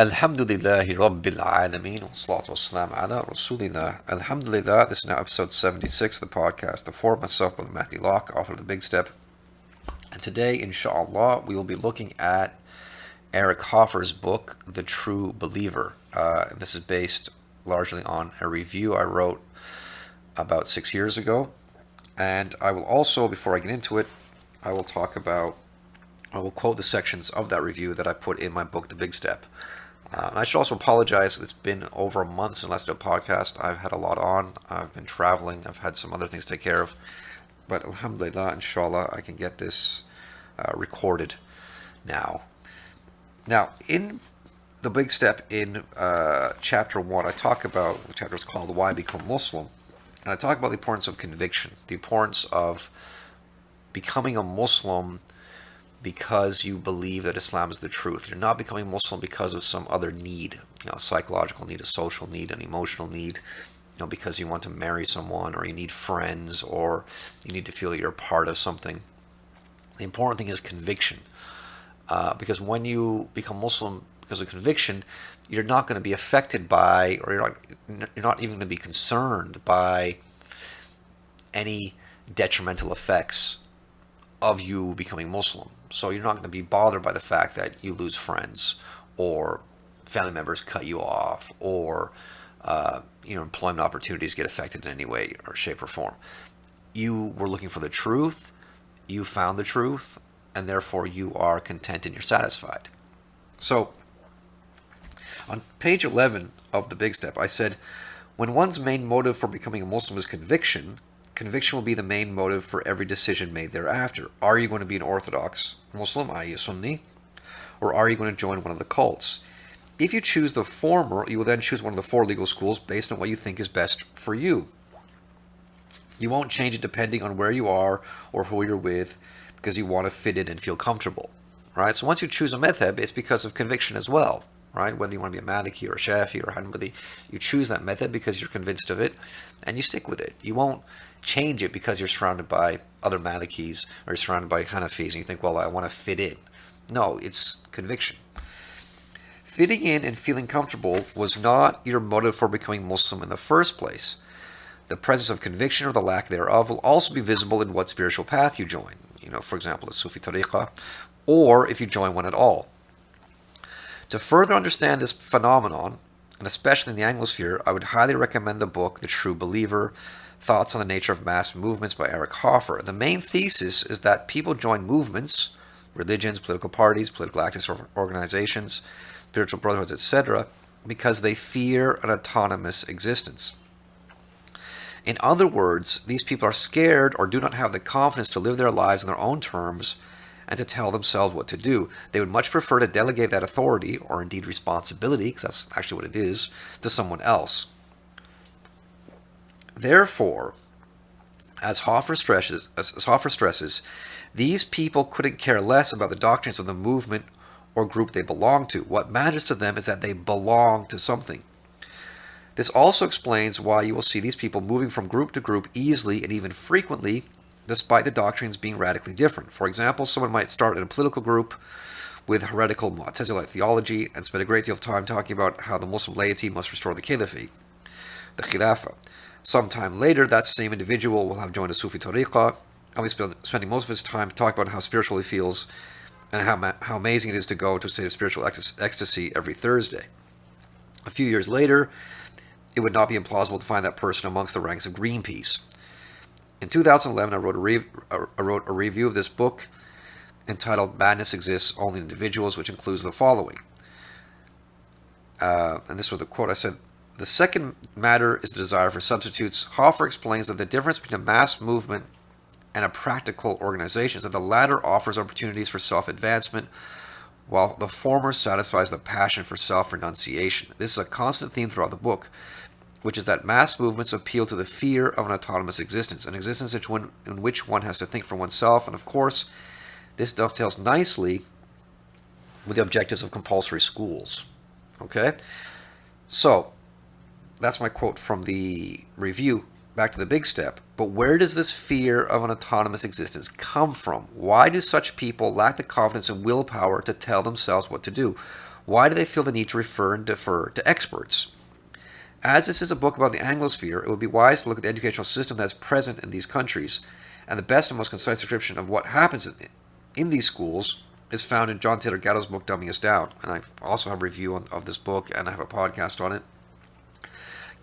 Alhamdulillahi Rabbil Alameen, wa salatu wa salam ala Rasulillah. Alhamdulillah, this is now episode 76 of the podcast, The Four of Myself by Matthew Locke, author of The Big Step. And today, inshallah, we will be looking at Eric Hoffer's book, The True Believer. This is based largely on a review I wrote about 6 years ago. And I will also, before I get into it, I will quote the sections of that review that I put in my book, The Big Step. I should also apologize. It's been over a month since I last did a podcast. I've had a lot on. I've been traveling. I've had some other things to take care of. But alhamdulillah, inshallah, I can get this recorded now. Now, in The Big Step, in chapter 1, the chapter is called Why Become Muslim. And I talk about the importance of conviction, the importance of becoming a Muslim because you believe that Islam is the truth. You're not becoming Muslim because of some other need, a psychological need, a social need, an emotional need, because you want to marry someone or you need friends or you need to feel that you're a part of something. The important thing is conviction, because when you become Muslim because of conviction, you're not going to be affected by, or you're not even going to be concerned by any detrimental effects of you becoming Muslim. So you're not going to be bothered by the fact that you lose friends or family members cut you off or employment opportunities get affected in any way or shape or form. You were looking for the truth, you found the truth, and therefore you are content and you're satisfied. So on page 11 of The Big Step, I said, when one's main motive for becoming a Muslim is conviction will be the main motive for every decision made thereafter. Are you going to be an Orthodox Muslim, i.e. a Sunni, or are you going to join one of the cults? If you choose the former, you will then choose one of the four legal schools based on what you think is best for you. You won't change it depending on where you are or who you're with because you want to fit in and feel comfortable, right? So once you choose a madhab, it's because of conviction as well, right? Whether you want to be a Maliki or a Shafi or a Hanbali, you choose that method because you're convinced of it and you stick with it. You won't change it because you're surrounded by other Malikis or you're surrounded by Hanafis and you think, well, I want to fit in. No, it's conviction. Fitting in and feeling comfortable was not your motive for becoming Muslim in the first place. The presence of conviction or the lack thereof will also be visible in what spiritual path you join. For example, a Sufi tariqah, or if you join one at all. To further understand this phenomenon, and especially in the Anglosphere, I would highly recommend the book, The True Believer, Thoughts on the Nature of Mass Movements by Eric Hoffer. The main thesis is that people join movements, religions, political parties, political activist organizations, spiritual brotherhoods, etc., because they fear an autonomous existence. In other words, these people are scared or do not have the confidence to live their lives on their own terms and to tell themselves what to do. They would much prefer to delegate that authority, or indeed responsibility, because that's actually what it is, to someone else. Therefore, as Hoffer stresses, these people couldn't care less about the doctrines of the movement or group they belong to. What matters to them is that they belong to something. This also explains why you will see these people moving from group to group easily and even frequently, despite the doctrines being radically different. For example, someone might start in a political group with heretical Mu'tazilite theology and spend a great deal of time talking about how the Muslim laity must restore the caliphate, the khilafah. Sometime later, that same individual will have joined a Sufi tariqah, and be spending most of his time talking about how spiritual he feels and how amazing it is to go into a state of spiritual ecstasy every Thursday. A few years later, it would not be implausible to find that person amongst the ranks of Greenpeace. In 2011, I wrote a review of this book entitled Madness Exists Only in Individuals, which includes the following. And this was the quote. I said, the second matter is the desire for substitutes. Hoffer explains that the difference between a mass movement and a practical organization is that the latter offers opportunities for self-advancement, while the former satisfies the passion for self-renunciation. This is a constant theme throughout the book, which is that mass movements appeal to the fear of an autonomous existence, an existence in which one has to think for oneself, and of course, this dovetails nicely with the objectives of compulsory schools. Okay? So, that's my quote from the review. Back to the big step. But where does this fear of an autonomous existence come from? Why do such people lack the confidence and willpower to tell themselves what to do? Why do they feel the need to refer and defer to experts? As this is a book about the Anglosphere, it would be wise to look at the educational system that is present in these countries, and the best and most concise description of what happens in these schools is found in John Taylor Gatto's book, Dumbing Us Down. And I also have a review of this book, and I have a podcast on it.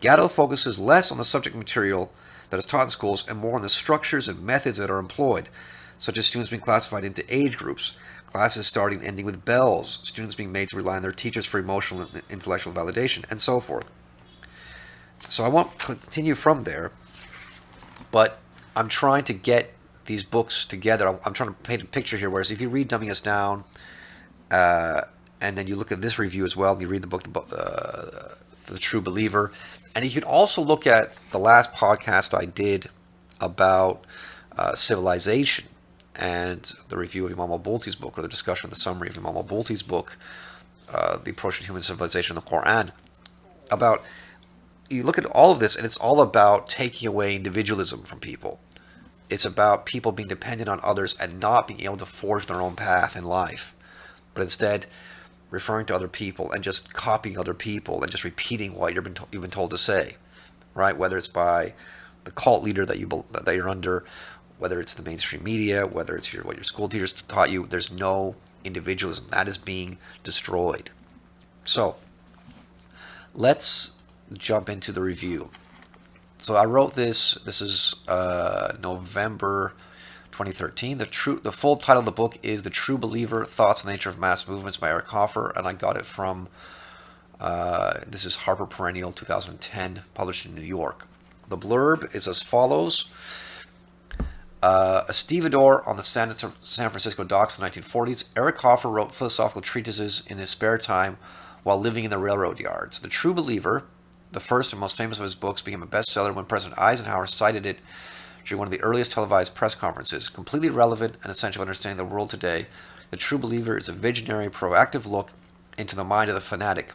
Gatto focuses less on the subject material that is taught in schools and more on the structures and methods that are employed, such as students being classified into age groups, classes starting and ending with bells, students being made to rely on their teachers for emotional and intellectual validation, and so forth. So I won't continue from there, but I'm trying to get these books together. I'm trying to paint a picture here, whereas if you read Dumbing Us Down, and then you look at this review as well, and you read the book, The True Believer, and you can also look at the last podcast I did about civilization, and the review of Imam al-Bulti's book, or the discussion of the summary of Imam al-Bulti's book, The Approach to Human Civilization in the Quran, about, you look at all of this, and it's all about taking away individualism from people. It's about people being dependent on others and not being able to forge their own path in life, but instead referring to other people and just copying other people and just repeating what you've been told to say, right? Whether it's by the cult leader that you're under, whether it's the mainstream media, whether it's what your school teachers taught you, there's no individualism. That is being destroyed. So let's jump into the review. So I wrote this. This is November 2013. The full title of the book is The True Believer: Thoughts on the Nature of Mass Movements by Eric Hoffer, and I got it from, this is Harper Perennial 2010, published in New York. The blurb is as follows. A stevedore on the San Francisco docks in the 1940s, Eric Hoffer wrote philosophical treatises in his spare time while living in the railroad yards. The True Believer, the first and most famous of his books, became a bestseller when President Eisenhower cited it during one of the earliest televised press conferences. Completely relevant and essential to understanding the world today, The True Believer is a visionary, proactive look into the mind of the fanatic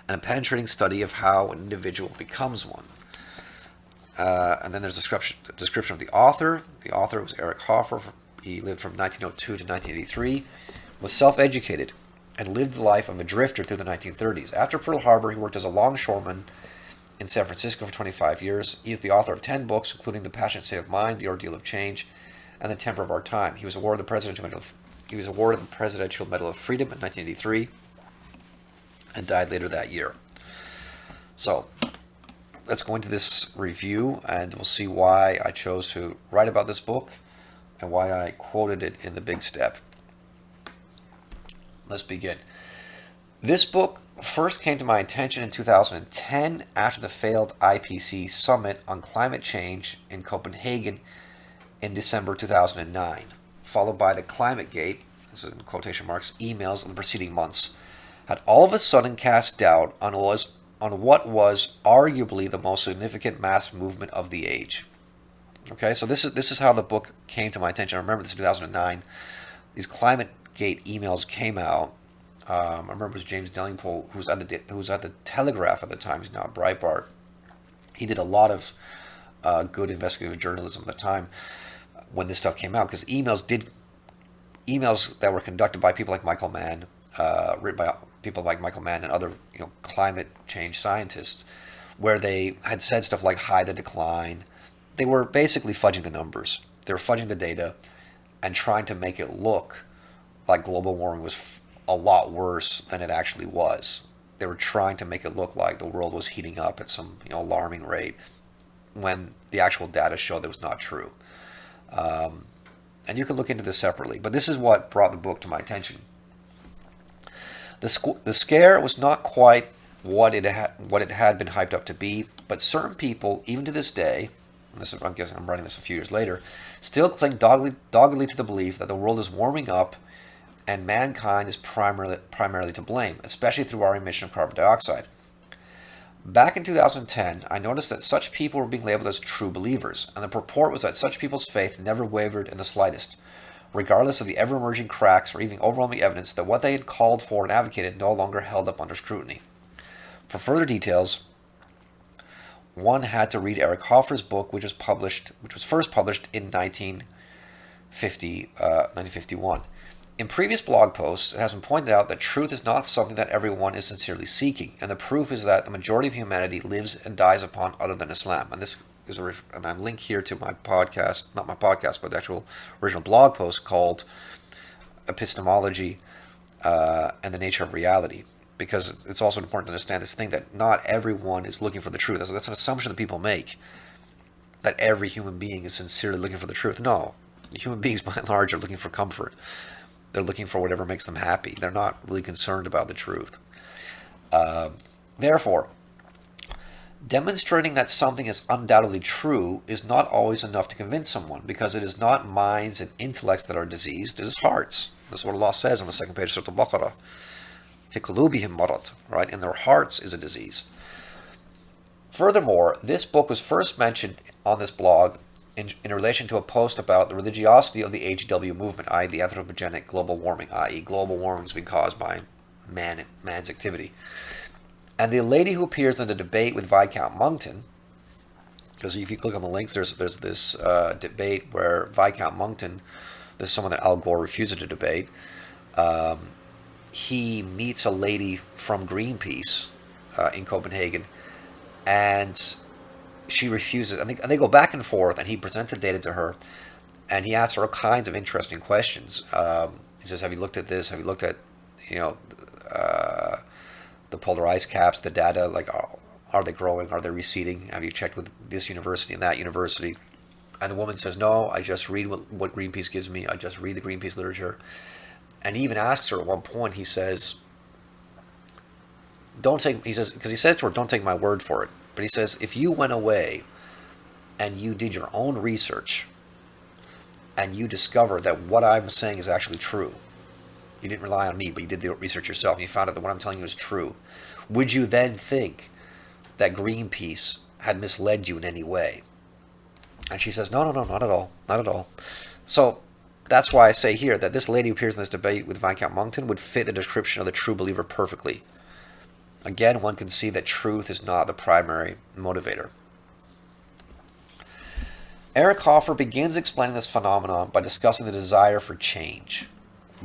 and a penetrating study of how an individual becomes one. And then there's a description of the author. The author was Eric Hoffer. He lived from 1902 to 1983, was self-educated, and lived the life of a drifter through the 1930s. After Pearl Harbor, he worked as a longshoreman in San Francisco for 25 years. He is the author of 10 books, including The Passionate State of Mind, The Ordeal of Change, and The Temper of Our Time. He was awarded the Presidential Medal of Freedom in 1983 and died later that year. So let's go into this review, and we'll see why I chose to write about this book and why I quoted it in The Big Step. Let's begin. This book first came to my attention in 2010 after the failed IPC summit on climate change in Copenhagen in December 2009, followed by the Climate Gate, this is in quotation marks, emails of the preceding months, had all of a sudden cast doubt on what was arguably the most significant mass movement of the age. Okay, so this is how the book came to my attention. I remember this in 2009. These Climate Gate emails came out. I remember it was James Delingpole, who was at the Telegraph at the time. He's now at Breitbart. He did a lot of good investigative journalism at the time when this stuff came out, because emails that were conducted by people like Michael Mann, written by people like Michael Mann and other climate change scientists, where they had said stuff like hide the decline. They were basically fudging the numbers. They were fudging the data and trying to make it look like global warming was a lot worse than it actually was. They were trying to make it look like the world was heating up at some alarming rate, when the actual data showed that was not true. And you can look into this separately, but this is what brought the book to my attention. The scare was not quite what it had been hyped up to be, but certain people, even to this day, I'm guessing I'm writing this a few years later, still cling doggedly to the belief that the world is warming up and mankind is primarily to blame, especially through our emission of carbon dioxide. Back in 2010, I noticed that such people were being labeled as true believers, and the purport was that such people's faith never wavered in the slightest, regardless of the ever-emerging cracks or even overwhelming evidence that what they had called for and advocated no longer held up under scrutiny. For further details, one had to read Eric Hoffer's book, which was first published in 1951. In previous blog posts, it has been pointed out that truth is not something that everyone is sincerely seeking, and the proof is that the majority of humanity lives and dies upon other than Islam. And this is and I'm linked here to my podcast, not my podcast, but the actual original blog post called Epistemology and the Nature of Reality, because it's also important to understand this thing that not everyone is looking for the truth. That's an assumption that people make, that every human being is sincerely looking for the truth. No, human beings by and large are looking for comfort. They're looking for whatever makes them happy. They're not really concerned about the truth. Therefore, demonstrating that something is undoubtedly true is not always enough to convince someone, because it is not minds and intellects that are diseased, it is hearts. This is what Allah says on the second page of Surah Al-Baqarah. Fi qulubihim marad, right? In their hearts is a disease. Furthermore, this book was first mentioned on this blog in relation to a post about the religiosity of the AGW movement, i.e. the anthropogenic global warming, i.e. global warming has been caused by man's activity. And the lady who appears in the debate with Viscount Monkton, because if you click on the links, there's this debate where Viscount Monkton, this is someone that Al Gore refuses to debate, he meets a lady from Greenpeace in Copenhagen, and she refuses, and they go back and forth, and he presents the data to her, and he asks her all kinds of interesting questions. He says, have you looked at this? Have you looked at, the polar ice caps, the data, like, are they growing? Are they receding? Have you checked with this university and that university? And the woman says, no, I just read what Greenpeace gives me. I just read the Greenpeace literature. And he even asks her at one point, he says, because he says to her, don't take my word for it. But he says, if you went away and you did your own research and you discovered that what I'm saying is actually true, you didn't rely on me, but you did the research yourself, and you found out that what I'm telling you is true, would you then think that Greenpeace had misled you in any way? And she says, no, not at all, not at all. So that's why I say here that this lady who appears in this debate with Viscount Monkton would fit the description of the true believer perfectly. Again, one can see that truth is not the primary motivator. Eric Hoffer begins explaining this phenomenon by discussing the desire for change.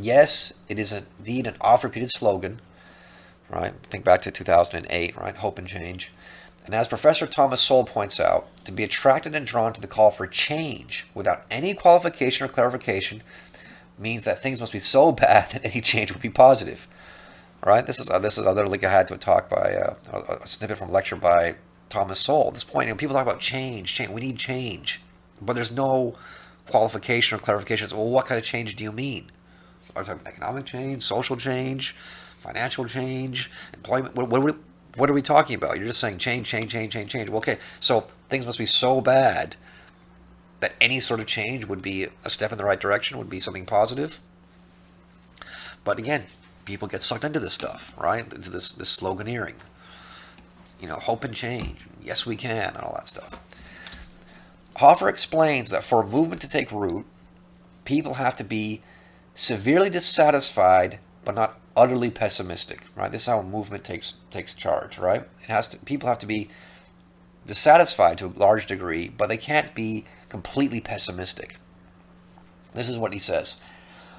Yes, it is indeed an oft-repeated slogan, right? Think back to 2008, right? Hope and change. And as Professor Thomas Sowell points out, to be attracted and drawn to the call for change without any qualification or clarification means that things must be so bad that any change would be positive. Right? This is another link I had to a talk by a snippet from a lecture by Thomas Sowell. At this point, people talk about change. We need change, but there's no qualification or clarification. So, well, what kind of change do you mean? Are we talking about economic change, social change, financial change, employment? What are we talking about? You're just saying change. Well, okay, so things must be so bad that any sort of change would be a step in the right direction, would be something positive. But again, people get sucked into this stuff, right? Into this sloganeering. Hope and change. Yes, we can, and all that stuff. Hoffer explains that for a movement to take root, people have to be severely dissatisfied, but not utterly pessimistic, right? This is how a movement takes charge, right? People have to be dissatisfied to a large degree, but they can't be completely pessimistic. This is what he says.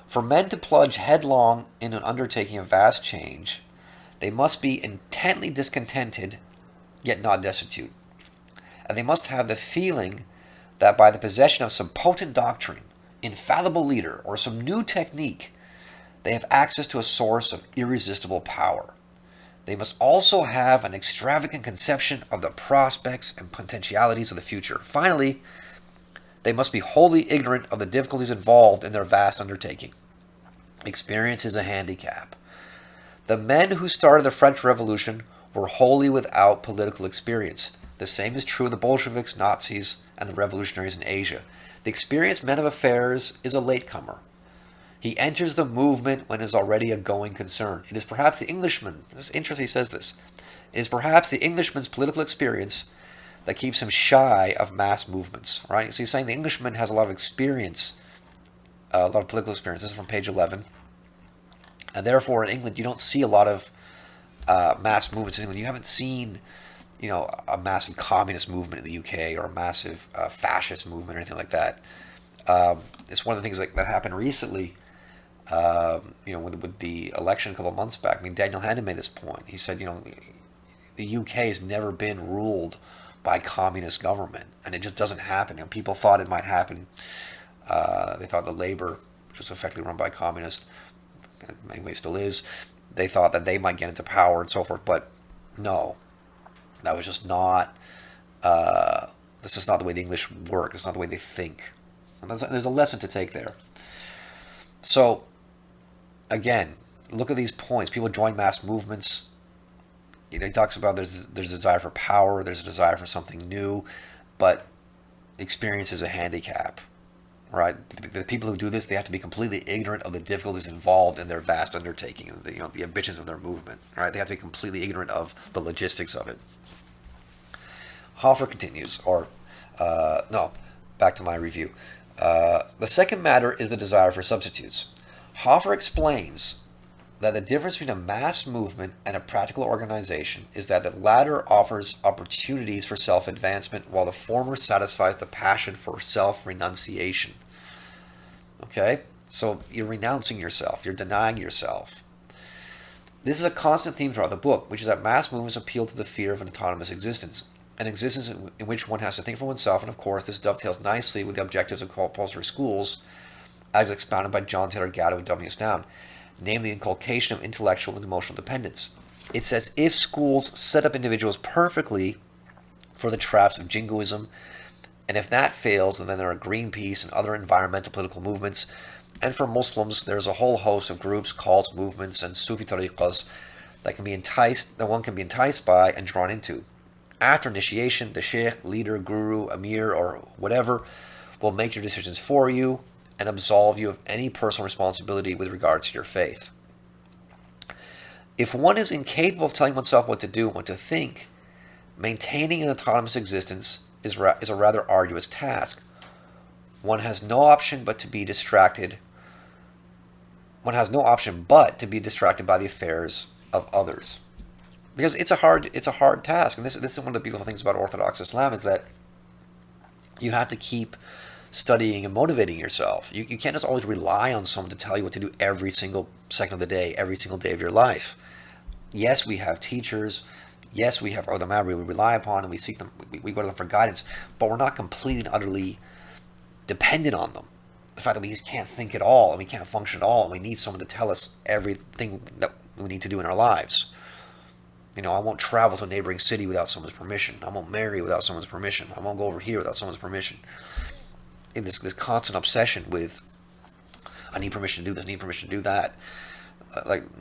For men to plunge headlong in an undertaking of vast change, they must be intently discontented, yet not destitute. And they must have the feeling that by the possession of some potent doctrine, infallible leader, or some new technique, they have access to a source of irresistible power. They must also have an extravagant conception of the prospects and potentialities of the future. Finally, they must be wholly ignorant of the difficulties involved in their vast undertaking. Experience is a handicap. The men who started the French Revolution were wholly without political experience. The same is true of the Bolsheviks, Nazis, and the revolutionaries in Asia. The experienced man of affairs is a latecomer. He enters the movement when it is already a going concern. It is perhaps the Englishman, this is interesting he says this, it is perhaps the Englishman's political experience that keeps him shy of mass movements, right? So he's saying the Englishman has a lot of experience, a lot of political experience. This is from page 11. And therefore in England you don't see a lot of mass movements in England. You haven't seen, a massive communist movement in the UK or a massive fascist movement or anything like that. It's one of the things that happened recently. With the election a couple of months back. I mean, Daniel Hannan made this point. He said, the UK has never been ruled by communist government, and it just doesn't happen. People thought it might happen. They thought the Labour, which was effectively run by communists, in many ways still is, they thought that they might get into power and so forth. But no, that was just not. This is not the way the English work. It's not the way they think. And there's a lesson to take there. So, again, look at these points. People join mass movements. He talks about there's a desire for power, there's a desire for something new, but experience is a handicap, right? The people who do this, they have to be completely ignorant of the difficulties involved in their vast undertaking, the ambitions of their movement, right? They have to be completely ignorant of the logistics of it. Hoffer continues, back to my review. The second matter is the desire for substitutes. Hoffer explains that the difference between a mass movement and a practical organization is that the latter offers opportunities for self-advancement, while the former satisfies the passion for self-renunciation. Okay? So you're renouncing yourself, you're denying yourself. This is a constant theme throughout the book, which is that mass movements appeal to the fear of an autonomous existence, an existence in which one has to think for oneself, and of course this dovetails nicely with the objectives of compulsory schools, as expounded by John Taylor Gatto and W. Down, namely the inculcation of intellectual and emotional dependence. It's as if schools set up individuals perfectly for the traps of jingoism, and if that fails, then there are Greenpeace and other environmental political movements, and for Muslims, there's a whole host of groups, cults, movements, and Sufi tariqas that one can be enticed by and drawn into. After initiation, the sheikh, leader, guru, emir, or whatever will make your decisions for you and absolve you of any personal responsibility with regard to your faith. If one is incapable of telling oneself what to do and what to think, maintaining an autonomous existence is a rather arduous task. One has no option but to be distracted. One has no option but to be distracted by the affairs of others, because it's a hard task. And this is one of the beautiful things about Orthodox Islam, is that you have to keep studying and motivating yourself. You can't just always rely on someone to tell you what to do every single second of the day, every single day of your life. Yes, we have teachers. Yes, we have ulama we rely upon, and we seek them. We go to them for guidance, but we're not completely and utterly dependent on them. The fact that we just can't think at all, and we can't function at all, and we need someone to tell us everything that we need to do in our lives. I won't travel to a neighboring city without someone's permission. I won't marry without someone's permission. I won't go over here without someone's permission. In this constant obsession with, I need permission to do this, I need permission to do that.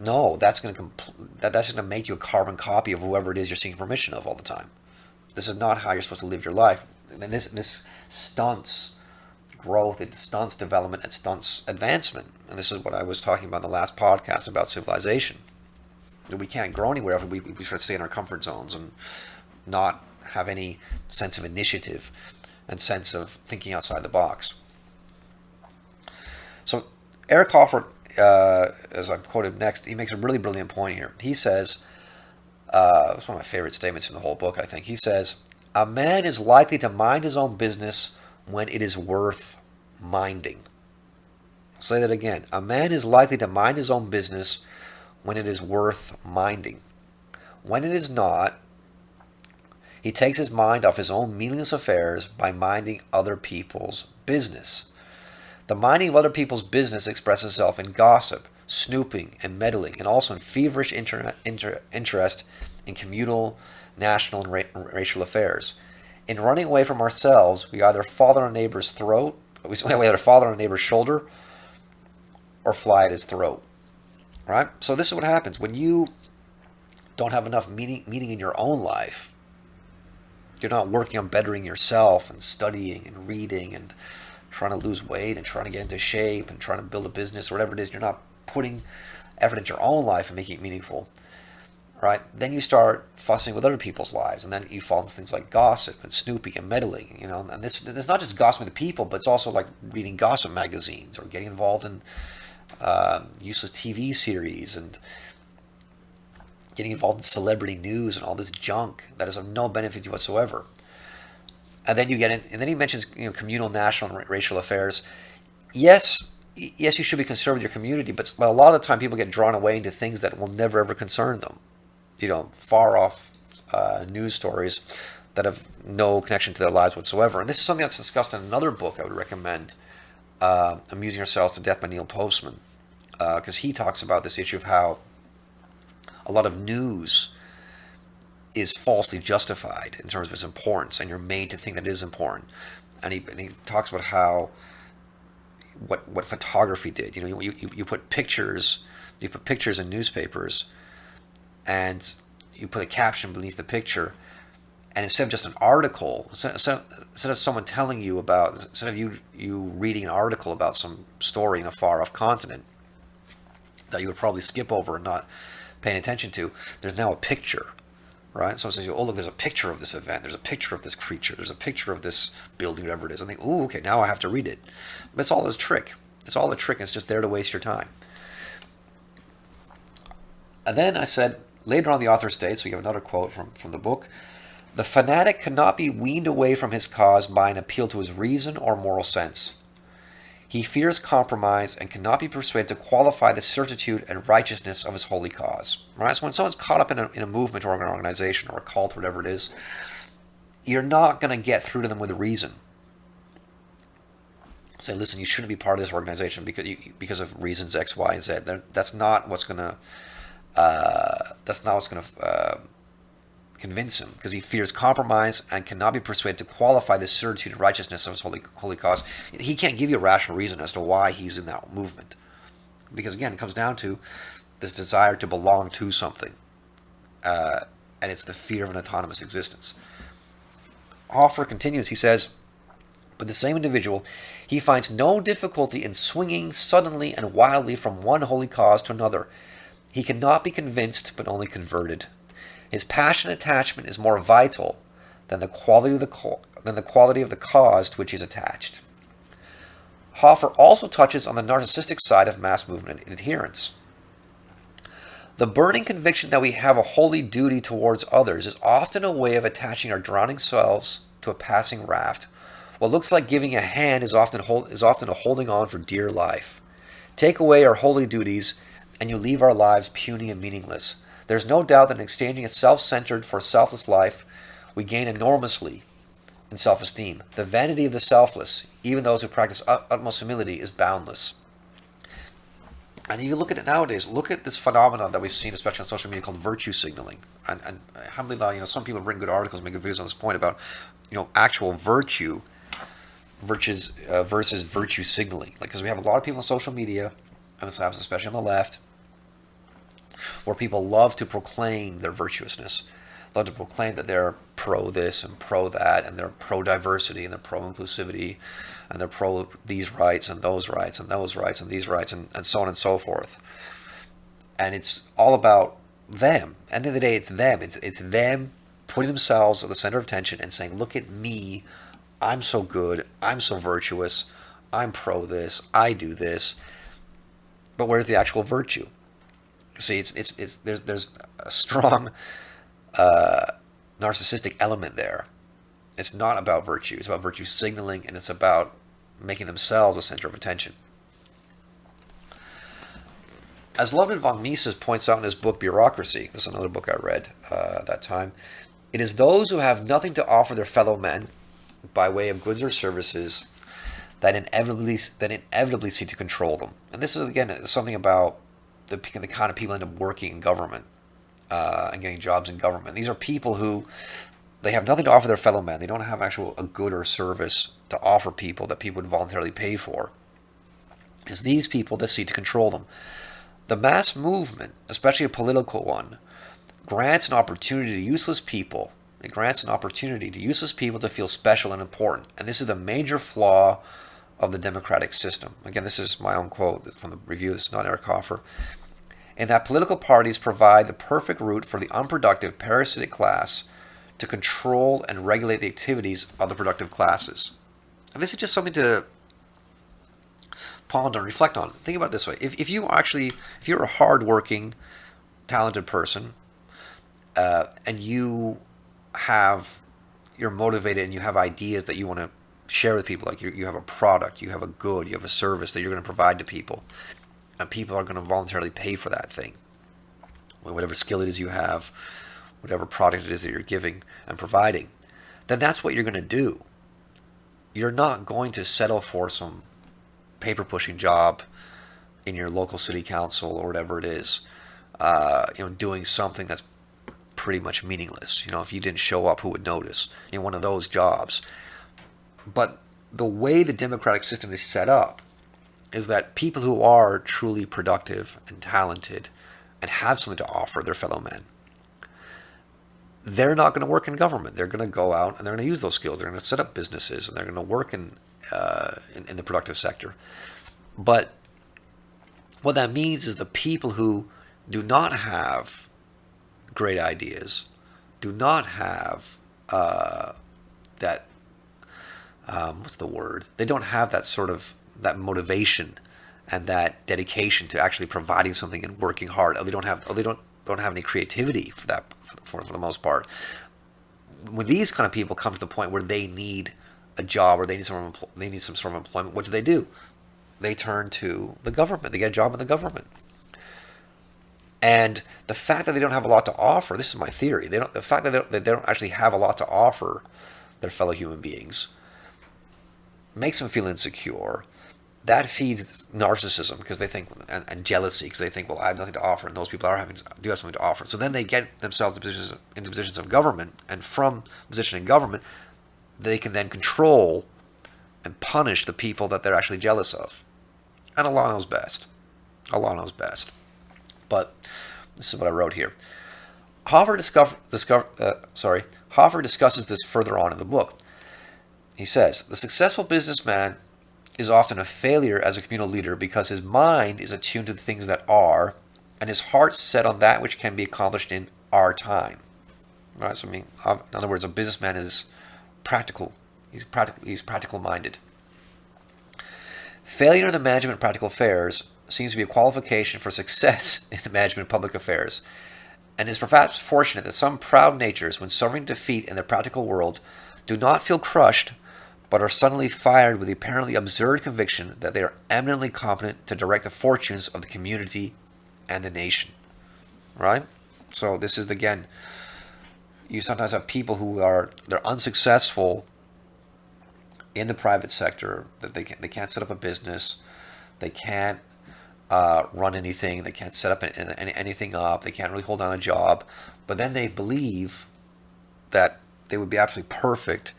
No, that's going to make you a carbon copy of whoever it is you're seeking permission of all the time. This is not how you're supposed to live your life. And this stunts growth, it stunts development, it stunts advancement. And this is what I was talking about in the last podcast about civilization. We can't grow anywhere if we sort of stay in our comfort zones and not have any sense of initiative and sense of thinking outside the box. So Eric Hoffer, as I've quoted next, he makes a really brilliant point here. He says, it's one of my favorite statements in the whole book, I think. He says, a man is likely to mind his own business when it is worth minding. I'll say that again. A man is likely to mind his own business when it is worth minding. When it is not, he takes his mind off his own meaningless affairs by minding other people's business. The minding of other people's business expresses itself in gossip, snooping, and meddling, and also in feverish interest in communal, national, and racial affairs. In running away from ourselves, we either fall on our neighbor's throat, we either fall on our neighbor's shoulder, or fly at his throat. Right? So this is what happens when you don't have enough meaning in your own life. You're not working on bettering yourself and studying and reading and trying to lose weight and trying to get into shape and trying to build a business or whatever it is. You're not putting effort into your own life and making it meaningful. Right? Then you start fussing with other people's lives, and then you fall into things like gossip and snooping and meddling. And it's not just gossiping with people, but it's also like reading gossip magazines or getting involved in useless TV series and getting involved in celebrity news and all this junk that is of no benefit to you whatsoever. And then you get in, and then he mentions communal, national, and racial affairs. Yes, yes, you should be concerned with your community, but a lot of the time people get drawn away into things that will never ever concern them. Far off news stories that have no connection to their lives whatsoever. And this is something that's discussed in another book I would recommend, Amusing Ourselves to Death by Neil Postman, because he talks about this issue of how a lot of news is falsely justified in terms of its importance, and you're made to think that it is important. And he talks about how what photography did. You put pictures in newspapers, and you put a caption beneath the picture, and instead of just an article, instead of someone telling you about, instead of you reading an article about some story in a far off continent that you would probably skip over and not paying attention to, there's now a picture, right? So it says, oh look, there's a picture of this event, there's a picture of this creature, there's a picture of this building, whatever it is. I think, oh, okay, now I have to read it. But it's all a trick. It's all a trick. It's just there to waste your time. And then I said, later on the author states, we have another quote from the book, the fanatic cannot be weaned away from his cause by an appeal to his reason or moral sense. He fears compromise and cannot be persuaded to qualify the certitude and righteousness of his holy cause. Right? So when someone's caught up in a movement or an organization or a cult or whatever it is, you're not going to get through to them with reason. Say, listen, you shouldn't be part of this organization because of reasons X, Y, and Z. That's not what's going to convince him, because he fears compromise and cannot be persuaded to qualify the certitude and righteousness of his holy cause. He can't give you a rational reason as to why he's in that movement, because again, it comes down to this desire to belong to something, and it's the fear of an autonomous existence. Hoffer continues. He says, but the same individual, he finds no difficulty in swinging suddenly and wildly from one holy cause to another. He cannot be convinced, but only converted. His passion attachment is more vital than the quality of the cause to which he is attached. Hoffer also touches on the narcissistic side of mass movement adherence. The burning conviction that we have a holy duty towards others is often a way of attaching our drowning selves to a passing raft. What looks like giving a hand is often a holding on for dear life. Take away our holy duties, and you leave our lives puny and meaningless. There's no doubt that in exchanging a self-centered for a selfless life, we gain enormously in self-esteem. The vanity of the selfless, even those who practice utmost humility, is boundless. And you look at it nowadays, look at this phenomenon that we've seen, especially on social media, called virtue signaling. And alhamdulillah, some people have written good articles, make good videos on this point about, actual virtue versus virtue signaling. Because we have a lot of people on social media, and this happens especially on the left, where people love to proclaim their virtuousness, love to proclaim that they're pro this and pro that, and they're pro diversity and they're pro inclusivity, and they're pro these rights and those rights and those rights and these rights, and so on and so forth. And it's all about them. At the end of the day, it's them. It's them putting themselves at the center of attention and saying, look at me, I'm so good, I'm so virtuous, I'm pro this, I do this. But where's the actual virtue? See, there's a strong narcissistic element there. It's not about virtue. It's about virtue signaling, and it's about making themselves the center of attention. As Ludwig von Mises points out in his book Bureaucracy, this is another book I read at that time, it is those who have nothing to offer their fellow men by way of goods or services that inevitably seek to control them. And this is, again, something about the kind of people end up working in government and getting jobs in government. These are people who, they have nothing to offer their fellow men. They don't have a good or service to offer people that people would voluntarily pay for. It's these people that seek to control them. The mass movement, especially a political one, grants an opportunity to useless people. It grants an opportunity to useless people to feel special and important. And this is the major flaw of the democratic system. Again, this is my own quote from the review. This is not Eric Hoffer. In that political parties provide the perfect route for the unproductive parasitic class to control and regulate the activities of the productive classes. And this is just something to ponder and reflect on. Think about it this way. If you're a hardworking, talented person, and you're motivated and you have ideas that you want to share with people. Like you have a product, you have a good, you have a service that you're going to provide to people, and people are going to voluntarily pay for that thing. Whatever skill it is you have, whatever product it is that you're giving and providing, then that's what you're going to do. You're not going to settle for some paper pushing job in your local city council or whatever it is, doing something that's pretty much meaningless. If you didn't show up, who would notice? One of those jobs. But the way the democratic system is set up is that people who are truly productive and talented and have something to offer their fellow men, they're not going to work in government. They're going to go out and they're going to use those skills. They're going to set up businesses and they're going to work in the productive sector. But what that means is the people who do not have great ideas, do not have that, what's the word? They don't have that sort of, that motivation and that dedication to actually providing something and working hard. They don't have any creativity for that, for the most part. When these kind of people come to the point where they need a job or they need some sort of employment, what do? They turn to the government. They get a job in the government. And the fact that they don't have a lot to offer, this is my theory, the fact that they don't actually have a lot to offer their fellow human beings makes them feel insecure. That feeds narcissism because they think, and jealousy because they think, well, I have nothing to offer, and those people do have something to offer. So then they get themselves into positions of government, and from position in government, they can then control and punish the people that they're actually jealous of. And Allah knows best. Allah knows best. But this is what I wrote here. Hoffer discusses this further on in the book. He says, the successful businessman is often a failure as a communal leader because his mind is attuned to the things that are, and his heart set on that which can be accomplished in our time. Right? So, in other words, a businessman is practical. He's practical minded. Failure in the management of practical affairs seems to be a qualification for success in the management of public affairs, and is perhaps fortunate that some proud natures, when suffering defeat in their practical world, do not feel crushed, but are suddenly fired with the apparently absurd conviction that they are eminently competent to direct the fortunes of the community and the nation. Right? So this is, again, you sometimes have people who they're unsuccessful in the private sector, that they can't set up a business, they can't run anything, they can't set up anything up, they can't really hold down a job, but then they believe that they would be absolutely perfect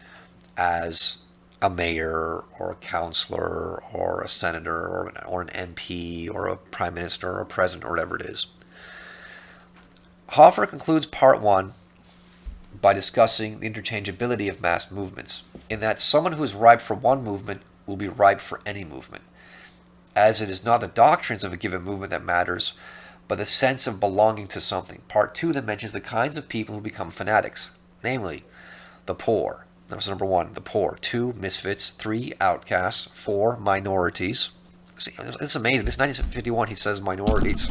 as a mayor or a councillor or a senator or an MP or a prime minister or a president or whatever it is. Hoffer concludes part 1 by discussing the interchangeability of mass movements, in that someone who is ripe for one movement will be ripe for any movement, as it is not the doctrines of a given movement that matters, but the sense of belonging to something. Part 2 then mentions the kinds of people who become fanatics, namely the poor. That's number 1, the poor. 2, misfits. 3, outcasts. 4, minorities. See, it's amazing. This is 1951, he says minorities.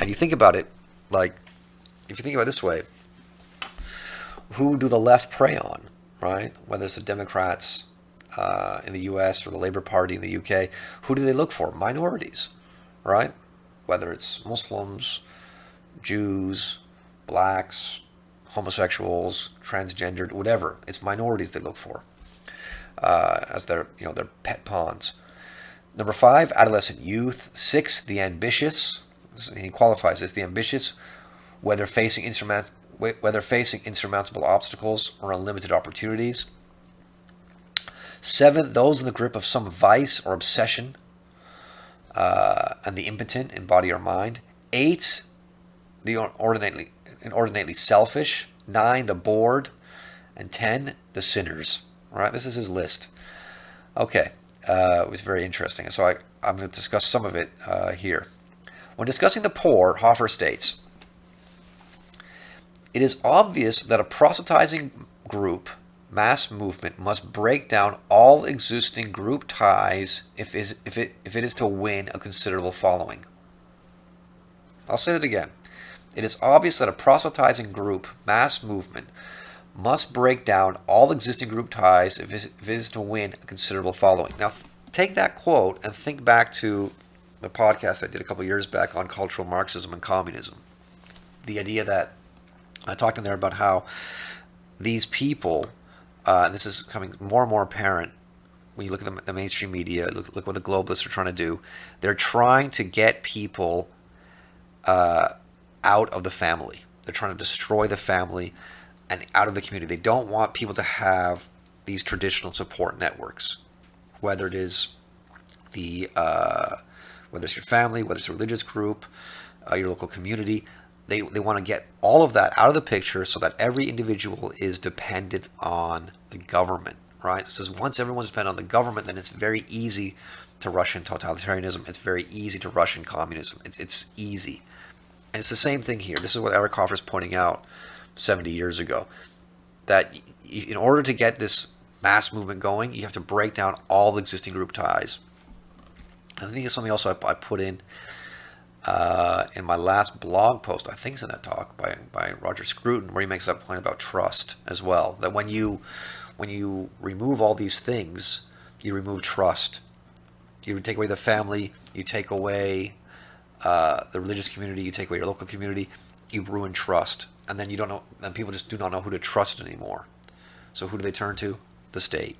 And you think about it, like, if you think about it this way, who do the left prey on, right? Whether it's the Democrats in the U.S. or the Labour Party in the U.K., who do they look for? Minorities, right? Whether it's Muslims, Jews, blacks, homosexuals, transgendered, whatever. It's minorities they look for as their pet pawns. Number 5, adolescent youth. 6, the ambitious. He qualifies this: the ambitious, whether facing insurmountable obstacles or unlimited opportunities. 7, those in the grip of some vice or obsession, and the impotent in body or mind. 8, the inordinately selfish. 9, the bored. And 10, the sinners. All right, this is his list. Okay, it was very interesting. So I'm going to discuss some of it here. When discussing the poor, Hoffer states, it is obvious that a proselytizing group, mass movement, must break down all existing group ties if it is to win a considerable following. I'll say that again. It is obvious that a proselytizing group, mass movement, must break down all existing group ties if it is to win a considerable following. Now, take that quote and think back to the podcast I did a couple years back on cultural Marxism and communism. The idea that I talked in there about how these people, and this is becoming more and more apparent when you look at the mainstream media, look what the globalists are trying to do. They're trying to get people out of the family. They're trying to destroy the family and out of the community. They don't want people to have these traditional support networks, whether it is whether it's your family, whether it's a religious group, your local community. They want to get all of that out of the picture so that every individual is dependent on the government, right? It says once everyone's dependent on the government, then it's very easy to rush in totalitarianism. It's very easy to rush in communism. It's easy. And it's the same thing here. This is what Eric Hoffer is pointing out 70 years ago, that in order to get this mass movement going, you have to break down all the existing group ties. And I think it's something else I put in my last blog post, I think it's in that talk by Roger Scruton, where he makes that point about trust as well. That when you remove all these things, you remove trust. You take away the family, you take away the religious community, you take away your local community, you ruin trust. And then then people just do not know who to trust anymore. So who do they turn to? The state.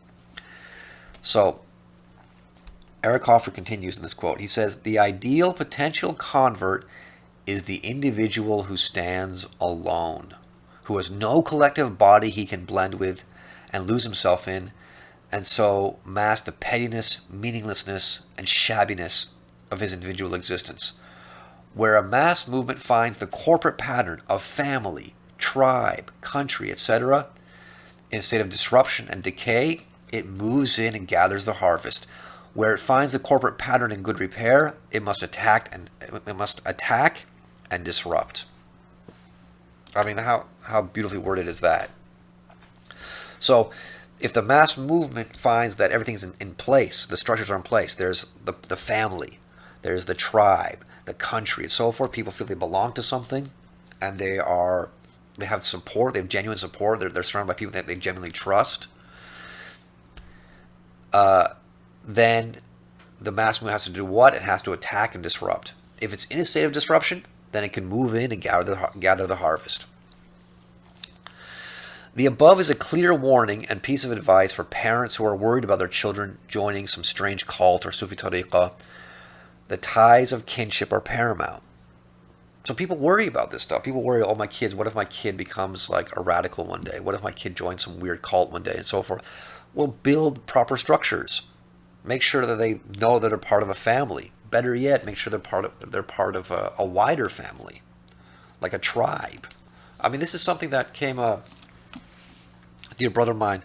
So Eric Hoffer continues in this quote. He says, "The ideal potential convert is the individual who stands alone, who has no collective body he can blend with and lose himself in, and so mask the pettiness, meaninglessness, and shabbiness of his individual existence. Where a mass movement finds the corporate pattern of family, tribe, country, etc., in a state of disruption and decay, it moves in and gathers the harvest. Where it finds the corporate pattern in good repair, it must attack and disrupt." I mean, how beautifully worded is that? So, if the mass movement finds that everything's in place, the structures are in place, there's the family, there's the tribe, the country, and so forth. People feel they belong to something, and they have support. They have genuine support. They're surrounded by people that they genuinely trust. Then the mass movement has to do what? It has to attack and disrupt. If it's in a state of disruption, then it can move in and gather the harvest. The above is a clear warning and piece of advice for parents who are worried about their children joining some strange cult or Sufi tariqah. The ties of kinship are paramount. So people worry about this stuff. People worry, my kids, what if my kid becomes like a radical one day? What if my kid joins some weird cult one day and so forth? Well, build proper structures. Make sure that they know that they're part of a family. Better yet, make sure they're part of a wider family, like a tribe. I mean, this is something that came. A dear brother of mine,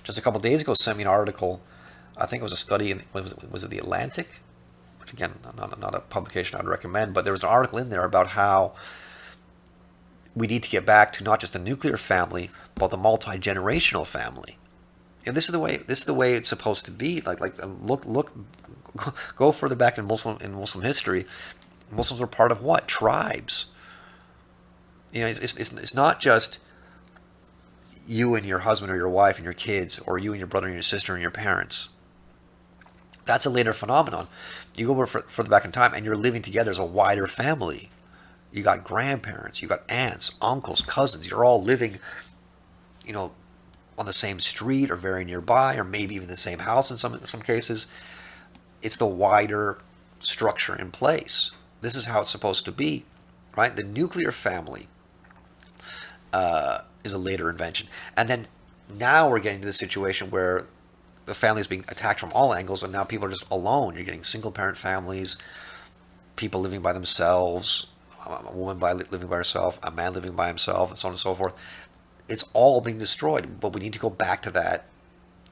just a couple of days ago, sent me an article. I think it was a study in was it the Atlantic, which again, not a publication I'd recommend, but there was an article in there about how we need to get back to not just the nuclear family, but the multi-generational family. And this is the way it's supposed to be. Go further back in Muslim history. Muslims were part of what? Tribes. It's not just you and your husband or your wife and your kids, or you and your brother and your sister and your parents. That's a later phenomenon. You go further back in time, and you're living together as a wider family. You got grandparents, you got aunts, uncles, cousins. You're all living, on the same street or very nearby, or maybe even the same house in some cases. It's the wider structure in place. This is how it's supposed to be, right? The nuclear family is a later invention. And then now we're getting to the situation where the family is being attacked from all angles, and now people are just alone. You're getting single-parent families, people living by themselves, a woman living by herself, a man living by himself, and so on and so forth. It's all being destroyed, but we need to go back to that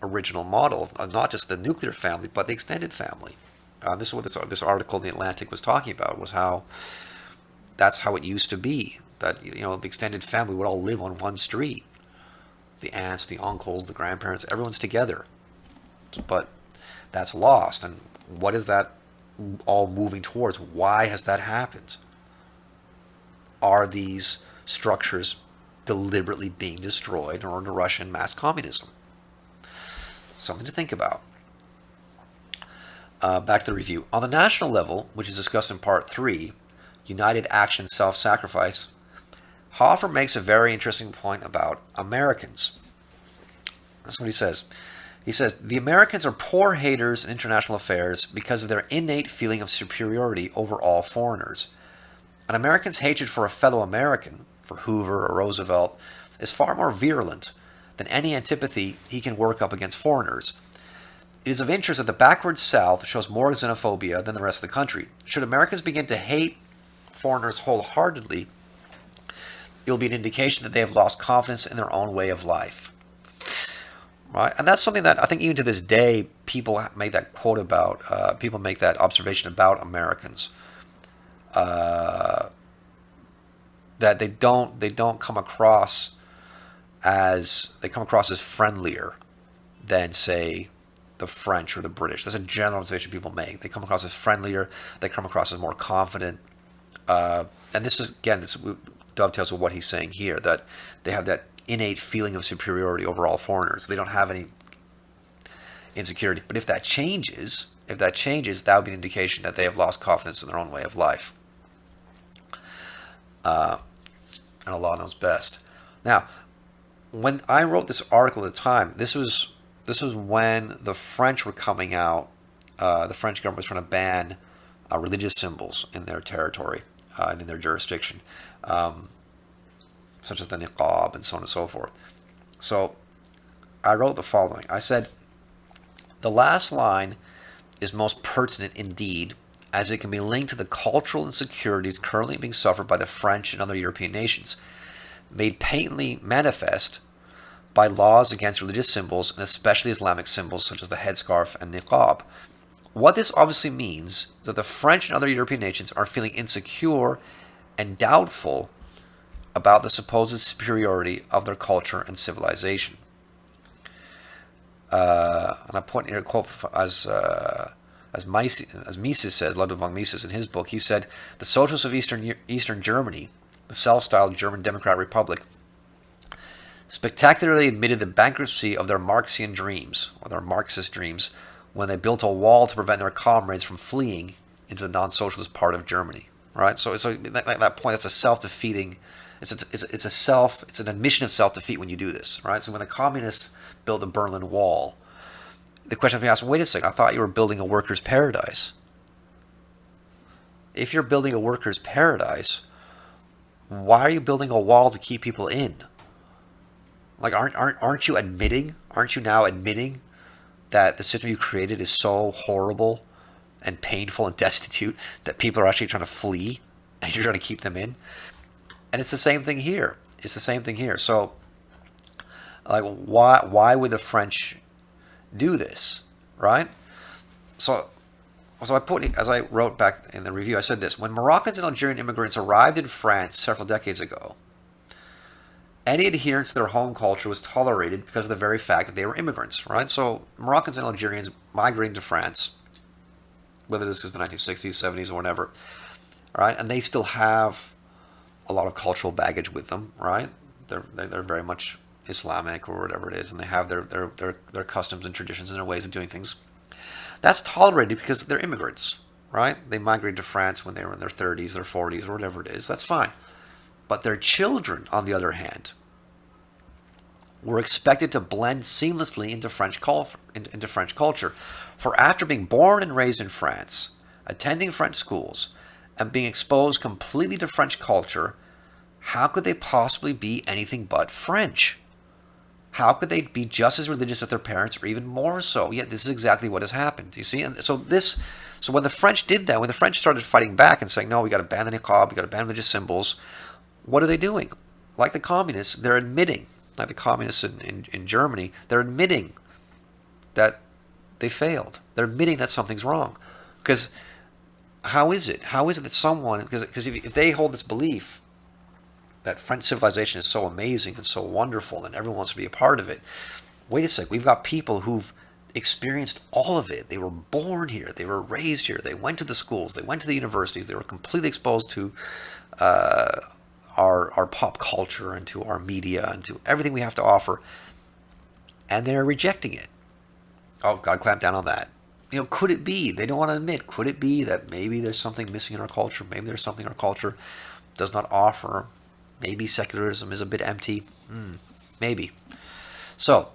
original model of not just the nuclear family, but the extended family. This is what this article in the Atlantic was talking about, was how that's how it used to be, that the extended family would all live on one street. The aunts, the uncles, the grandparents, everyone's together. But that's lost. And what is that all moving towards? Why has that happened? Are these structures deliberately being destroyed in order to rush in mass communism. Something to think about. Back to the review. On the national level, which is discussed in Part 3, United Action Self-Sacrifice, Hoffer makes a very interesting point about Americans. That's what he says. He says, the Americans are poor haters in international affairs because of their innate feeling of superiority over all foreigners. An American's hatred for a fellow American, for Hoover or Roosevelt, is far more virulent than any antipathy he can work up against foreigners. It is of interest that the backward South shows more xenophobia than the rest of the country. Should Americans begin to hate foreigners wholeheartedly, it will be an indication that they have lost confidence in their own way of life. Right? And that's something that I think even to this day, people make that quote about, people make that observation about Americans. That they don't come across as, they come across as friendlier than, say, the French or the British. That's a general observation people make. They come across as friendlier, they come across as more confident. And this is, again, this dovetails with what he's saying here, that they have that innate feeling of superiority over all foreigners. They don't have any insecurity. But if that changes, that would be an indication that they have lost confidence in their own way of life. And Allah knows best. Now, when I wrote this article at the time, this was when the French were coming out. The French government was trying to ban religious symbols in their territory and in their jurisdiction, such as the niqab and so on and so forth. So I wrote the following. I said, the last line is most pertinent indeed, as it can be linked to the cultural insecurities currently being suffered by the French and other European nations, made patently manifest by laws against religious symbols, and especially Islamic symbols such as the headscarf and niqab. What this obviously means is that the French and other European nations are feeling insecure and doubtful about the supposed superiority of their culture and civilization. And I put here a quote as Mises says, Ludwig von Mises in his book. He said, the socialists of Eastern Germany, the self-styled German Democratic Republic, spectacularly admitted the bankruptcy of their Marxian dreams, or their Marxist dreams, when they built a wall to prevent their comrades from fleeing into the non-socialist part of Germany. Right? So that point, that's a self-defeating. It's an admission of self-defeat when you do this. Right? So when the communists built the Berlin Wall, the question being asked, wait a second, I thought you were building a workers' paradise. If you're building a workers' paradise, why are you building a wall to keep people in? Like, aren't you admitting? Aren't you now admitting that the system you created is so horrible and painful and destitute that people are actually trying to flee and you're trying to keep them in? And it's the same thing here. So, like, why would the French do this, right? So I put, as I wrote back in the review, I said this: when Moroccans and Algerian immigrants arrived in France several decades ago, any adherence to their home culture was tolerated because of the very fact that they were immigrants, right? So Moroccans and Algerians migrating to France, whether this is the 1960s, 70s, or whatever, right? And they still have a lot of cultural baggage with them, right? They're very much Islamic or whatever it is, and they have their customs and traditions and their ways of doing things. That's tolerated because they're immigrants, right? They migrated to France when they were in their 30s, their 40s, or whatever it is. That's fine. But their children, on the other hand, were expected to blend seamlessly into French culture. For after being born and raised in France, attending French schools, and being exposed completely to French culture, how could they possibly be anything but French? How could they be just as religious as their parents, or even more so? Yet this is exactly what has happened. You see, and so when the French did that, when the French started fighting back and saying, "No, we got to ban the niqab, we got to ban religious symbols," what are they doing? Like the communists, they're admitting, like the communists in Germany, they're admitting that they failed. They're admitting that something's wrong. Because how is it that someone? Because if they hold this belief that French civilization is so amazing and so wonderful and everyone wants to be a part of it. Wait a sec, we've got people who've experienced all of it. They were born here, they were raised here, they went to the schools, they went to the universities, they were completely exposed to our pop culture and to our media and to everything we have to offer, and they're rejecting it. Oh, God, clamp down on that. Could it be, they don't want to admit, could it be that maybe there's something missing in our culture? Maybe there's something our culture does not offer. Maybe secularism is a bit empty. Maybe. So,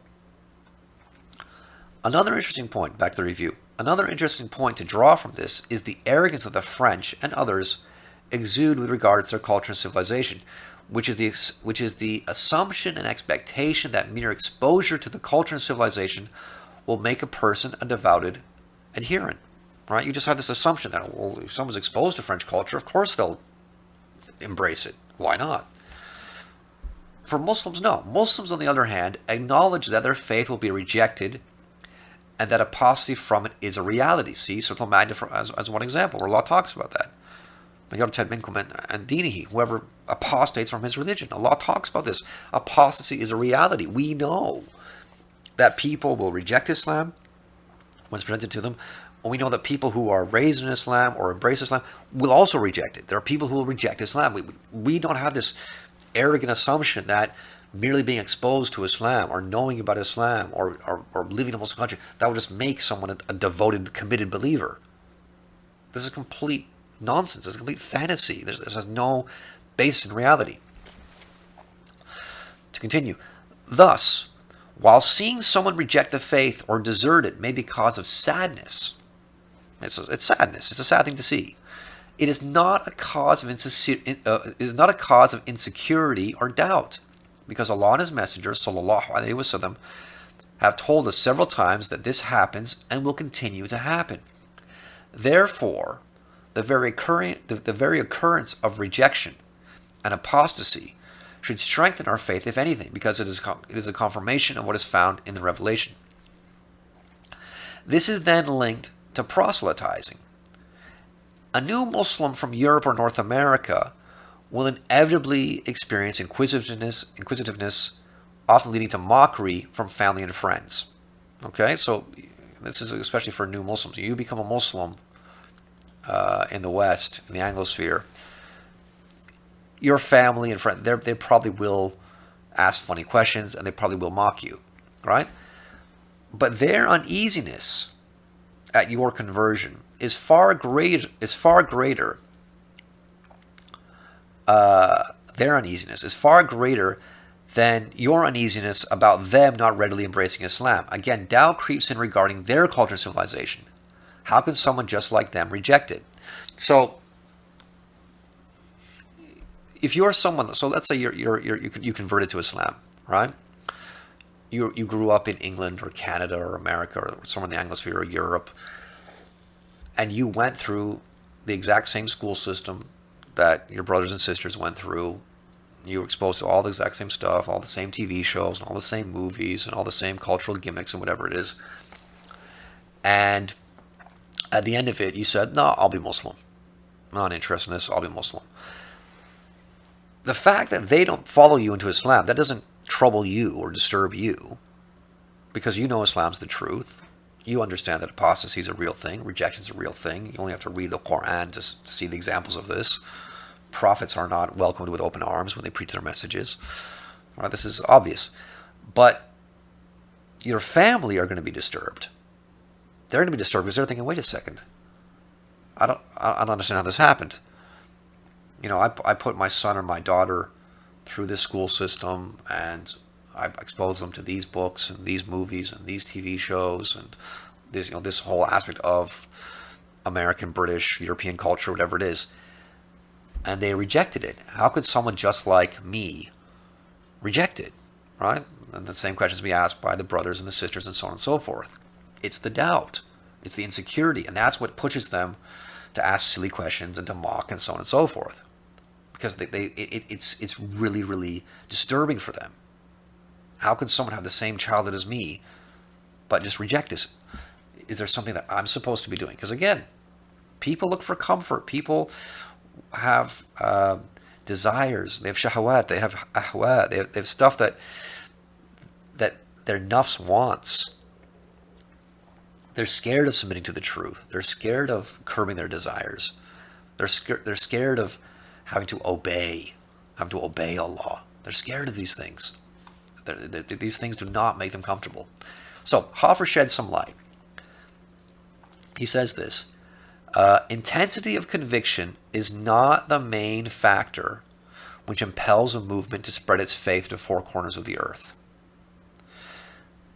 another interesting point, back to the review. Another interesting point to draw from this is the arrogance that the French and others exude with regard to their culture and civilization, which is the assumption and expectation that mere exposure to the culture and civilization will make a person a devoted adherent. Right? You just have this assumption that, well, if someone's exposed to French culture, of course they'll embrace it. Why not? For Muslims, no. Muslims, on the other hand, acknowledge that their faith will be rejected and that apostasy from it is a reality. See, Surah Al-Ma'idah as one example, where Allah talks about that. Whoever apostates from his religion. Allah talks about this. Apostasy is a reality. We know that people will reject Islam when it's presented to them. We know that people who are raised in Islam or embrace Islam will also reject it. There are people who will reject Islam. We don't have this arrogant assumption that merely being exposed to Islam or knowing about Islam or living in a Muslim country, that will just make someone a devoted, committed believer. This is complete nonsense. It's a complete fantasy. This has no basis in reality. To continue, thus, while seeing someone reject the faith or desert it may be cause of sadness, it's sadness. It's a sad thing to see. It is not a cause of insecurity or doubt, because Allah and His Messenger, sallallahu alaihi wasallam, have told us several times that this happens and will continue to happen. Therefore, the very occurrence of rejection and apostasy should strengthen our faith, if anything, because it is a confirmation of what is found in the Revelation. This is then linked to proselytizing. A new Muslim from Europe or North America will inevitably experience inquisitiveness, often leading to mockery from family and friends. Okay, so this is especially for new Muslims. You become a Muslim in the West, in the Anglosphere, your family and friends, they probably will ask funny questions and they probably will mock you, right? But their uneasiness at your conversion is far greater. Their uneasiness is far greater than your uneasiness about them not readily embracing Islam. Again, doubt creeps in regarding their culture and civilization. How can someone just like them reject it? So, if you're someone, so let's say you converted to Islam, right? You grew up in England or Canada or America or somewhere in the Anglosphere or Europe, and you went through the exact same school system that your brothers and sisters went through. You were exposed to all the exact same stuff, all the same TV shows, and all the same movies, and all the same cultural gimmicks and whatever it is. And at the end of it, you said, no, I'll be Muslim. I'm not interested in this, I'll be Muslim. The fact that they don't follow you into Islam, that doesn't trouble you or disturb you, because you know Islam's the truth. You understand that apostasy is a real thing, rejection is a real thing. You only have to read the Quran to see the examples of this. Prophets are not welcomed with open arms when they preach their messages. Right, this is obvious. But your family are going to be disturbed. They're going to be disturbed because they're thinking, wait a second. I don't understand how this happened. You know, I put my son or my daughter through this school system, and I expose them to these books and these movies and these TV shows and this whole aspect of American, British, European culture, whatever it is, and they rejected it. How could someone just like me reject it, right? And the same questions be asked by the brothers and the sisters and so on and so forth. It's the doubt, it's the insecurity, and that's what pushes them to ask silly questions and to mock and so on and so forth, because it's really, really disturbing for them. How can someone have the same childhood as me, but just reject this? Is there something that I'm supposed to be doing? Because again, people look for comfort. People have desires. They have shahawat. They have ahwa. They have stuff that their nafs wants. They're scared of submitting to the truth. They're scared of curbing their desires. They're scared of having to obey having to obey Allah. They're scared of these things. These things do not make them comfortable. So Hoffer sheds some light. He says this: intensity of conviction is not the main factor which impels a movement to spread its faith to four corners of the earth.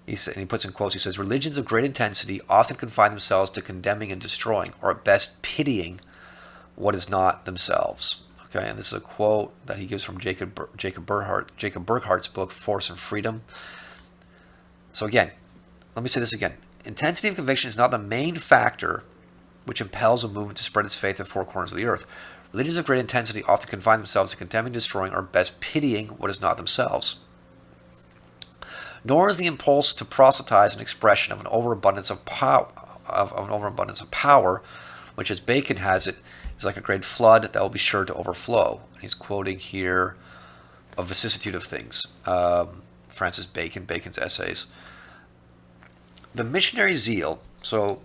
And he puts in quotes, he says, religions of great intensity often confine themselves to condemning and destroying, or at best pitying what is not themselves. Okay, and this is a quote that he gives from Jacob Burghart's book, Force and Freedom. So again, let me say this again. Intensity of conviction is not the main factor which impels a movement to spread its faith to four corners of the earth. Religions of great intensity often confine themselves to condemning, destroying, or best pitying what is not themselves. Nor is the impulse to proselytize an expression of an overabundance of power, which, as Bacon has it, is like a great flood that will be sure to overflow. And he's quoting here a vicissitude of things. Francis Bacon, Bacon's essays. The missionary zeal, so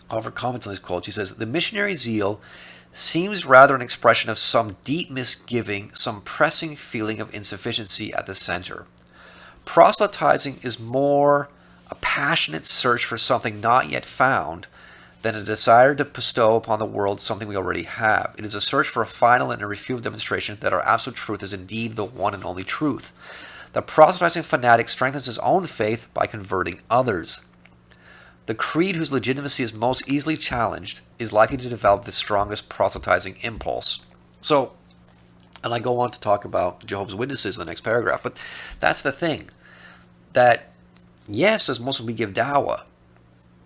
Hoffer comments on these quotes, he says, the missionary zeal seems rather an expression of some deep misgiving, some pressing feeling of insufficiency at the center. Proselytizing is more a passionate search for something not yet found than a desire to bestow upon the world something we already have. It is a search for a final and irrefutable demonstration that our absolute truth is indeed the one and only truth. The proselytizing fanatic strengthens his own faith by converting others. The creed whose legitimacy is most easily challenged is likely to develop the strongest proselytizing impulse. So, and I go on to talk about Jehovah's Witnesses in the next paragraph, but that's the thing. That, yes, as Muslims we give dawah,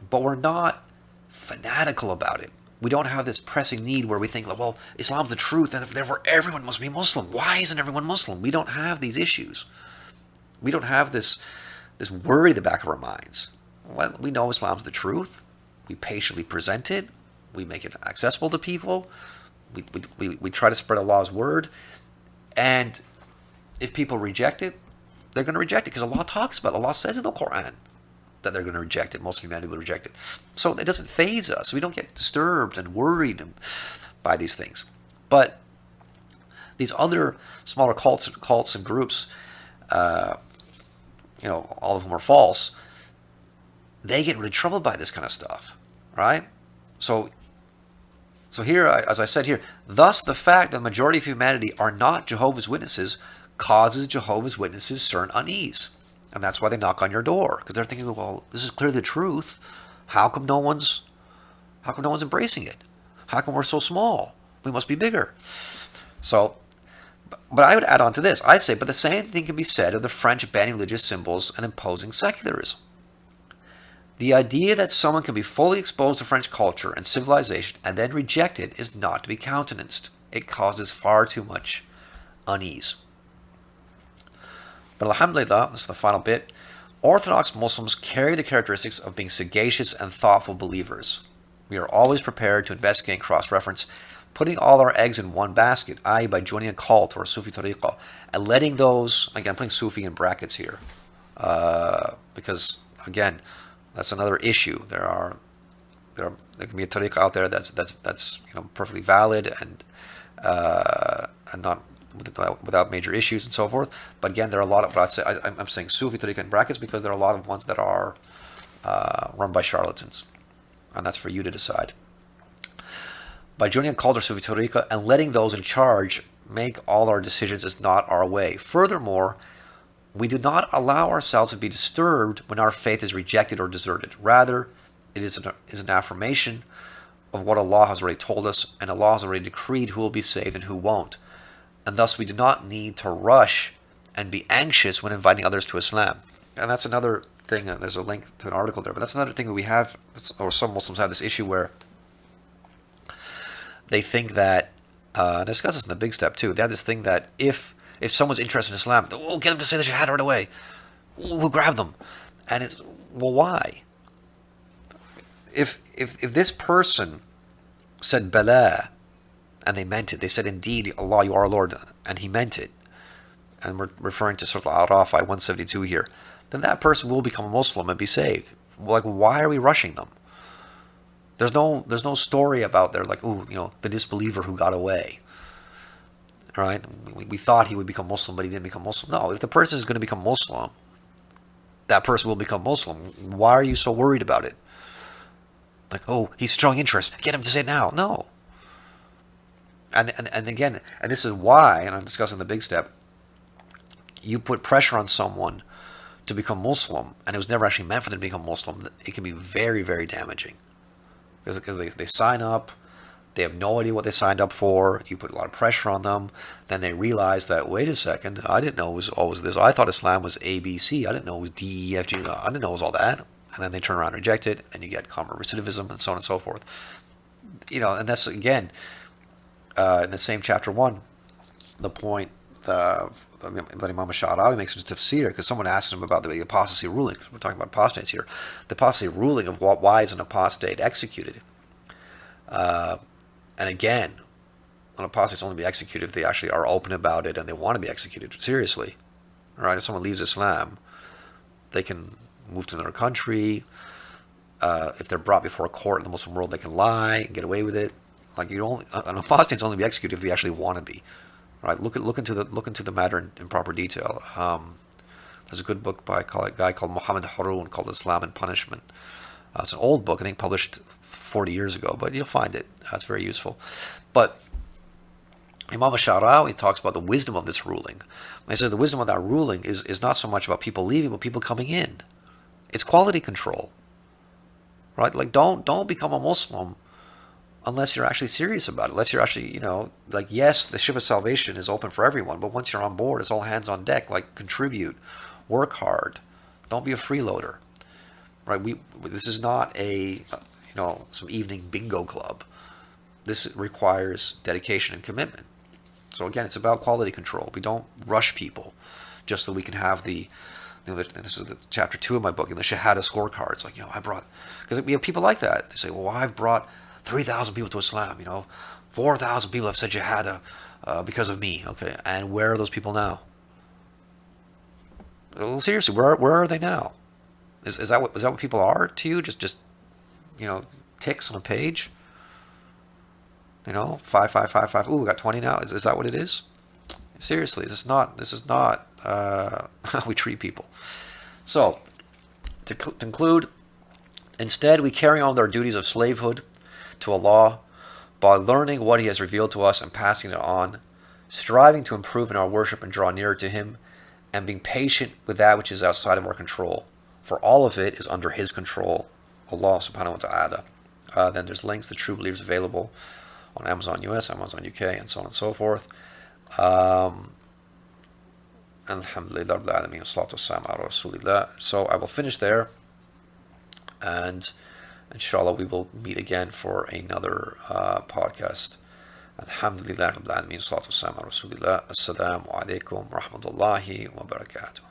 but we're not fanatical about it. We don't have this pressing need where we think, well, Islam's the truth, and therefore everyone must be Muslim. Why isn't everyone Muslim? We don't have these issues. We don't have this worry in the back of our minds. Well, we know Islam's the truth. We patiently present it. We make it accessible to people. We try to spread Allah's word. And if people reject it, they're going to reject it because Allah talks about it. Allah says in the Quran that they're going to reject it. Most humanity will reject it. So it doesn't faze us. We don't get disturbed and worried by these things. But these other smaller cults and groups, all of whom are false, they get really troubled by this kind of stuff, right? So here, as I said here, thus the fact that the majority of humanity are not Jehovah's Witnesses causes Jehovah's Witnesses certain unease. And that's why they knock on your door, because they're thinking, well, this is clearly the truth. How come no one's embracing it? How come we're so small? We must be bigger. So, but I would add on to this. I'd say, but the same thing can be said of the French banning religious symbols and imposing secularism. The idea that someone can be fully exposed to French culture and civilization and then reject it is not to be countenanced. It causes far too much unease. But alhamdulillah, this is the final bit, Orthodox Muslims carry the characteristics of being sagacious and thoughtful believers. We are always prepared to investigate and cross-reference, putting all our eggs in one basket, i.e. by joining a cult or a Sufi tariqah, and letting those, again, I'm putting Sufi in brackets here, because, again, that's another issue. There can be a tariqah out there that's perfectly valid and not without major issues and so forth. But again, there are a lot of, I'm saying Sufi tariqah in brackets because there are a lot of ones that are run by charlatans, and that's for you to decide. By joining a cult or Sufi tariqah and letting those in charge make all our decisions is not our way. Furthermore, we do not allow ourselves to be disturbed when our faith is rejected or deserted. Rather, it is an affirmation of what Allah has already told us, and Allah has already decreed who will be saved and who won't. And thus we do not need to rush and be anxious when inviting others to Islam. And that's another thing, and there's a link to an article there, but that's another thing that we have, or some Muslims have this issue where they think that, and I discuss this in the big step too, they have this thing that if someone's interested in Islam, we'll get them to say the Shahada right away. We'll grab them. And it's, well, why? If this person said Bala, and they meant it, they said, indeed, Allah, you are our Lord, and he meant it, and we're referring to Surah Al-Araf, 172 here, then that person will become a Muslim and be saved. Like, why are we rushing them? There's no story about there, like, the disbeliever who got away. right? We thought he would become Muslim, but he didn't become Muslim. No, if the person is going to become Muslim, that person will become Muslim. Why are you so worried about it? Like, oh, he's showing interest. Get him to say it now. No. And again, and this is why, and I'm discussing the big step, you put pressure on someone to become Muslim, and it was never actually meant for them to become Muslim. It can be very, very damaging. Because they sign up, they have no idea what they signed up for. You put a lot of pressure on them. Then they realize that, wait a second, I didn't know it was always this. I thought Islam was A, B, C. I didn't know it was D, E, F, G. I didn't know it was all that. And then they turn around and reject it, and you get convert recidivism and so on and so forth. And that's, again, in the same chapter 1, the point that Imam Sha'arawi makes in tafsir, because someone asked him about the apostasy ruling. We're talking about apostates here. The apostasy ruling of why is an apostate executed? And again, an apostate only be executed if they actually are open about it and they want to be executed seriously. All right, if someone leaves Islam, they can move to another country. If they're brought before a court in the Muslim world, they can lie and get away with it. Like an apostate only be executed if they actually want to be. Right? Look into the matter in proper detail. There's a good book by a guy called Muhammad Haroun called Islam and Punishment. It's an old book, I think published 40 years ago, but you'll find it. It's very useful. But Imam Sha'arawi talks about the wisdom of this ruling. He says the wisdom of that ruling is not so much about people leaving, but people coming in. It's quality control. Right? Like, don't become a Muslim unless you're actually serious about it. Unless you're actually, like, yes, the ship of salvation is open for everyone, but once you're on board, it's all hands on deck. Like, contribute, work hard, don't be a freeloader. Right? This is not some evening bingo club. This requires dedication and commitment. So again, it's about quality control. We don't rush people just so we can have this is the chapter 2 of my book, the Shahada scorecards. Like, I brought, because we have people like that. They say, well, I've brought 3,000 people to Islam. 4,000 people have said Shahada because of me. Okay, and where are those people now? Well, seriously, where are they now? Is that what people are to you? Just ticks on a page? 5, 5, 5, 5. Ooh, we got 20 now. Is that what it is? Seriously, this is not how we treat people. So, to conclude, instead we carry on our duties of slavehood to Allah by learning what He has revealed to us and passing it on, striving to improve in our worship and draw nearer to Him, and being patient with that which is outside of our control. For all of it is under His control, Allah subhanahu wa ta'ala. Then there's links to True Believers available on Amazon US, Amazon UK, and so on and so forth. Alhamdulillah Rabbil Alameen, salatu wassalamu ala Rasulillah. So I will finish there, and inshallah we will meet again for another podcast. Alhamdulillah Rabbil Alameen, salatu wassalamu ala Rasulillah. Assalamu alaikum wa rahmatullahi wa barakatuh.